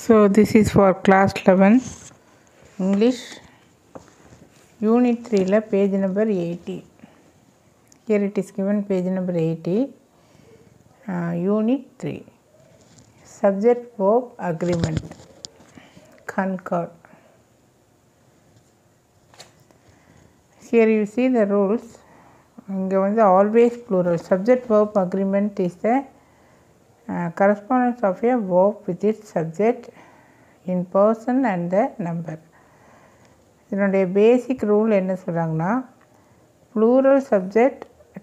So this is for class 11 English unit 3 la page number 80. Here it is given page number 80, unit 3, subject verb agreement, concord. Here you see the rules. இங்கே வந்து always plural. Subject verb agreement is the correspondence of a verb with its subject in person and the number. இதனுடைய பேசிக் rule என்ன சொல்கிறாங்கன்னா, plural subject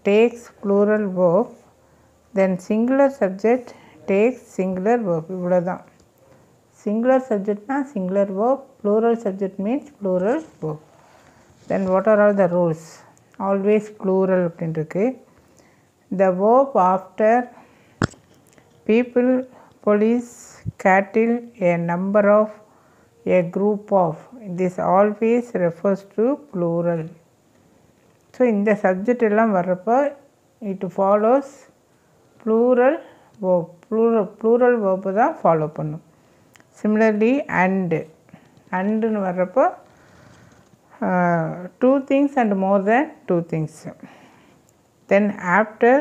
takes plural verb, then singular subject takes singular verb. இவ்வளோதான். Singular subjectனா singular verb, plural subject means plural verb. Then what are all the rules? Always plural அப்படின்ருக்கு. The verb after people, police, cattle, a number of, a group of, this always refers to plural. So இந்த subject எல்லாம் வர்றப்போ it follows plural verb. plural verb தான் follow பண்ணும். Similarly and வர்றப்போ two things and more than two things. Then after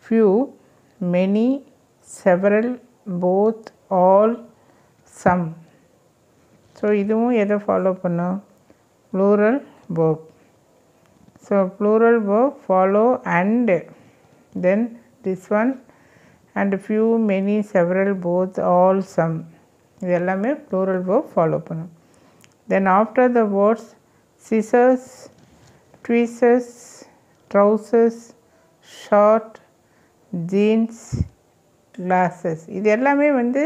few, many, several, both, all, some. So இதுவும் எதை follow பண்ணும்? plural verb. So plural verb follow and, then this one, and few, many, several, both, all, some. இது எல்லாமே plural verb follow பண்ணும். Then after the words scissors, tweezers, trousers, short, jeans, glasses, இது எல்லாமே வந்து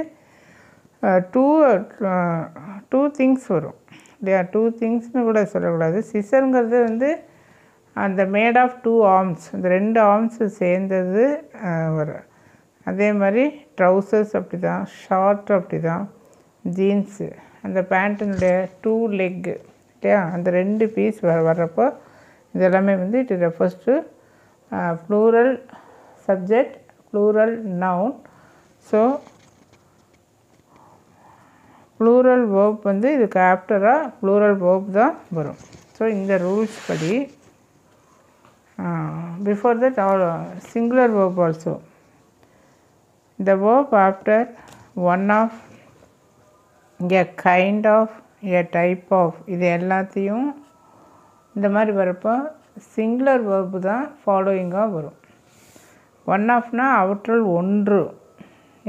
two things வரும் இல்லையா? two thingsனு கூட சொல்லக்கூடாது. சிசருங்கிறது வந்து அந்த மேட் ஆஃப் டூ ஆர்ம்ஸ், இந்த ரெண்டு ஆர்ம்ஸு சேர்ந்தது வரும். அதே மாதிரி ட்ரௌசர்ஸ் அப்படி தான், ஷார்ட் அப்படி தான், ஜீன்ஸு அந்த பேண்ட்டினுடைய டூ லெக்கு இல்லையா, அந்த ரெண்டு பீஸ் வர்றப்போ இதெல்லாமே வந்து it refers to plural subject, plural noun. So plural verb வந்து இதுக்கு ஆஃப்டராக ப்ளூரல் வேர்ப் தான் வரும். ஸோ இந்த ரூல்ஸ் படி before that all singular verb also, the verb after one of, a kind of, a type of, இது எல்லாத்தையும் இந்த மாதிரி வரப்போ சிங்குலர் வேர்பு தான் ஃபாலோயிங்காக வரும். ஒன் ஆஃப்னா அவற்றுள் ஒன்று,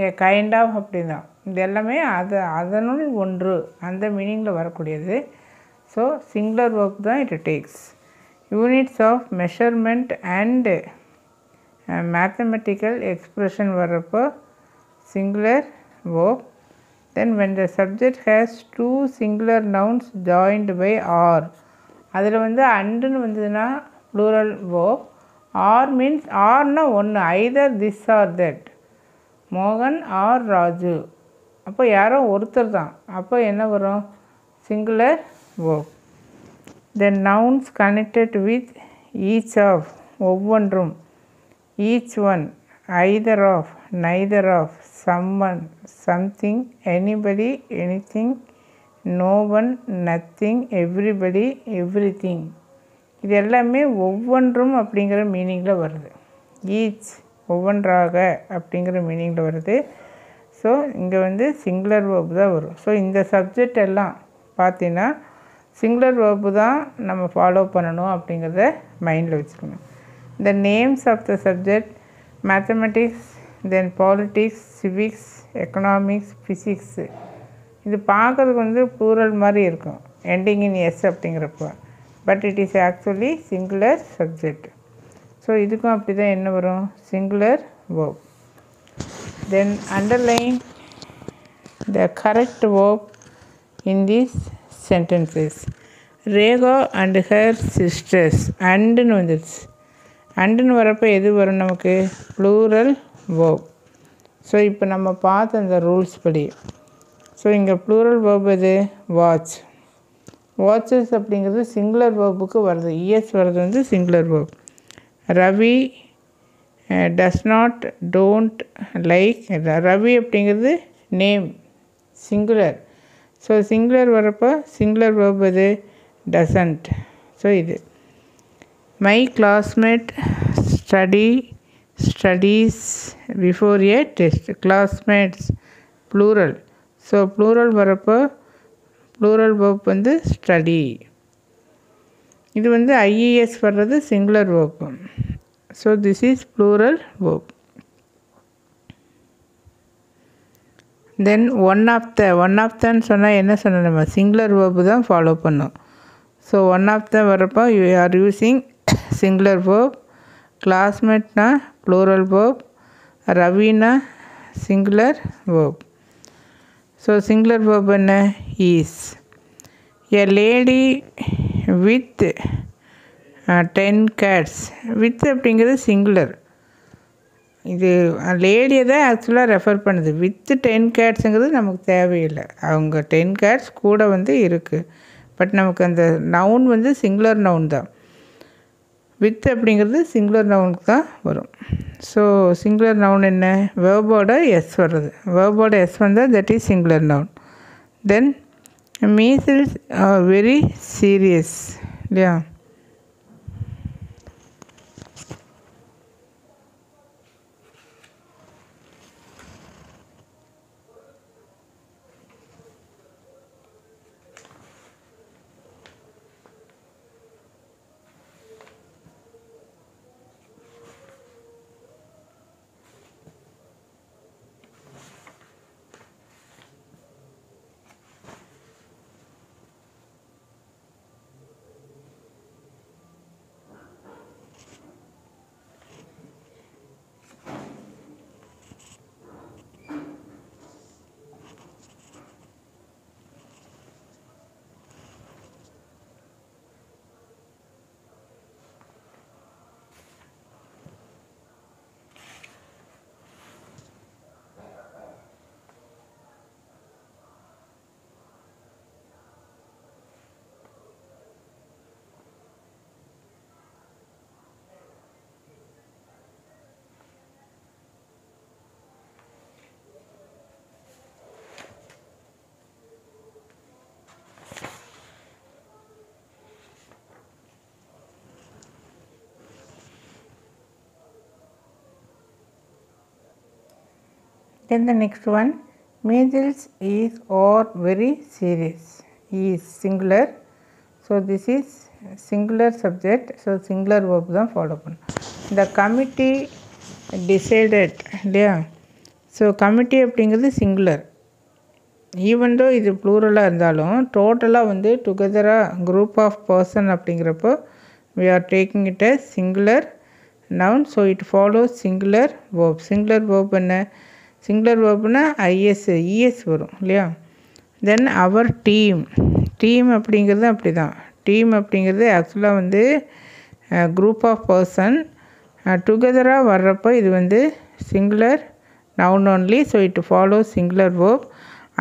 ஏ கைண்ட் ஆஃப் அப்படி தான், இது எல்லாமே அதனுள் ஒன்று அந்த மீனிங்கில் வரக்கூடியது. ஸோ சிங்குலர் வேர்ப் தான் it takes. Units of measurement and mathematical expression வர்றப்போ singular verb. Then when the subject has two singular nouns joined by or, அதில் வந்து அண்டுன்னு வந்ததுன்னா plural verb. or means orனா ஒன்று, either this or that, மோகன் R Raju, அப்போ யாரோ ஒருத்தர் தான், அப்போ என்ன வரும்? Singular verb. Then nouns connected with each of, ஒவ்வொன்றும், each one, either of, neither of, someone, something, anybody, anything, no one, nothing, everybody, everything, இது எல்லாமே ஒவ்வொன்றும் அப்படிங்கிற மீனிங்கில் வருது. ஈச் ஒவ்வொன்றாக அப்படிங்கிற மீனிங்கில் வருது. ஸோ இங்கே வந்து சிங்குலர் வேர்பு தான் வரும். ஸோ இந்த சப்ஜெக்ட் எல்லாம் பார்த்தீங்கன்னா சிங்குலர் வேர்பு தான் நம்ம ஃபாலோ பண்ணணும் அப்படிங்கிறத மைண்டில் வச்சுக்கணும். The names of the subject, mathematics, then politics, civics, economics, physics, இது பார்க்கறதுக்கு வந்து ப்ளூரல் மாதிரி இருக்கும் எண்டிங் இன் எஸ் அப்படிங்கிறப்போ, but it is actually singular subject. So இதுக்கும் அப்படி தான் என்ன வரும்? Singular verb. Then underline the correct verb in these sentences. Rekha and her sisters, அண்டுன்னு வந்துடுச்சு. அண்டுன்னு வரப்போ எது வரும் நமக்கு? Plural verb. ஸோ இப்போ நம்ம பார்த்த அந்த ரூல்ஸ் படி, ஸோ இங்கே ப்ளூரல் verb எது? வாட்ச். வாட்சஸ் அப்படிங்கிறது சிங்குலர் வேர்புக்கு வருது. இஎஸ் வர்றது வந்து singular verb. Ravi does not, don't, like, Ravi அப்படிங்கிறது நேம், சிங்குலர். ஸோ சிங்குலர் வரப்போ சிங்குலர் வேர்ப் இது டசன்ட். ஸோ இது my classmate studies before a test. Classmates plural. So plural வரப்போ ப்ளூரல் வேர்ப் வந்து ஸ்டடி. இது வந்து ஐஏஎஸ் வர்றது singular verb. So this is plural verb. Then one of தன்னு சொன்னால் என்ன சொன்ன நம்ம சிங்குலர் வேர்பு தான் ஃபாலோ பண்ணோம். ஸோ ஒன் ஆஃப் த வரப்போ you are using singular verb. கிளாஸ்மேட்னா ப்ளூரல் வேர்ப். ரவினா singular verb. So singular verb என்ன is. A lady with 10 cats. With அப்படிங்கிறது சிங்குலர். இது லேடியை தான் ஆக்சுவலாக ரெஃபர் பண்ணுது. வித்து 10 cats நமக்கு தேவையில்லை. அவங்க 10 cats கூட வந்து இருக்குது. பட் நமக்கு அந்த நவுன் வந்து சிங்குலர் நவுன் தான். வித் அப்படிங்கிறது சிங்குலர் நவுனுக்கு தான் வரும். ஸோ சிங்குலர் நவுன் என்ன வேர்போட எஸ் வர்றது. வேர்போட எஸ் வந்தால் that is singular noun. Then measles very serious இல்லையா. Then the next one, measles is or very serious. Is singular. So this is singular subject. So singular verb தான் follow பண்ணும். The committee decided இல்லையா. So committee அப்படிங்கிறது singular. Even though இது ப்ளூரலாக இருந்தாலும் டோட்டலாக வந்து டுகெதராக group of person அப்படிங்கிறப்போ we are taking it as singular noun. So it follows singular verb. singular verb என்ன சிங்குலர் வேர்ப்னா ஐஎஸ் இஎஸ் வரும் இல்லையா. தென் அவர் டீம் அப்படிங்கிறது அப்படி தான். டீம் அப்படிங்கிறது ஆக்சுவலாக வந்து குரூப் ஆஃப் பர்சன் டுகெதராக வர்றப்போ இது வந்து singular noun only. So it follow singular verb.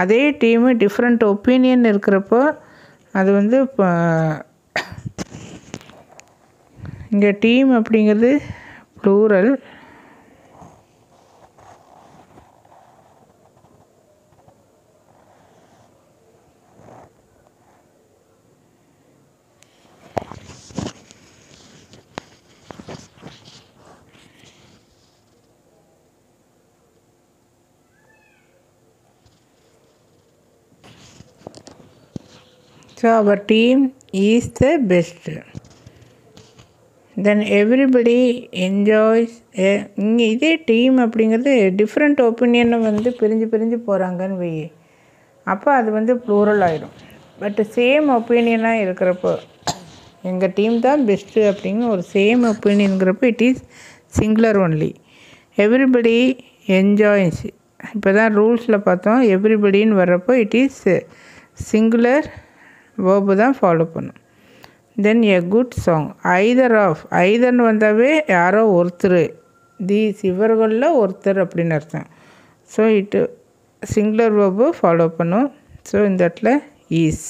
அதே டீமு டிஃப்ரெண்ட் ஒப்பீனியன் இருக்கிறப்போ அது வந்து இங்கே டீம் அப்படிங்கிறது plural. So our team is the best. Then everybody enjoys இங்கே இதே டீம் அப்படிங்கிறது டிஃப்ரெண்ட் ஒப்பீனியனை வந்து பிரிஞ்சு போகிறாங்கன்னு வை. அப்போ அது வந்து ப்ளூரல் ஆகிடும். பட் சேம் ஒப்பீனியனாக இருக்கிறப்போ எங்கள் டீம் தான் பெஸ்ட்டு அப்படிங்கிற ஒரு சேம் ஒப்பீனியனுங்கிறப்போ it is singular only. Everybody enjoys இப்போ தான் ரூல்ஸில் பார்த்தோம். எவ்ரிபடின்னு வர்றப்போ இட் இஸ் சிங்குலர் வேர்பு தான் ஃபாலோ பண்ணும். தென் எ குட் சாங் ஐதர்னு வந்தாவே யாரோ ஒருத்தர் இவர்களில் ஒருத்தர் அப்படின்னு அர்த்தம். ஸோ இட்டு சிங்குலர் வேர்பு ஃபாலோ பண்ணும். ஸோ இந்த இடத்துல ஈஸ்.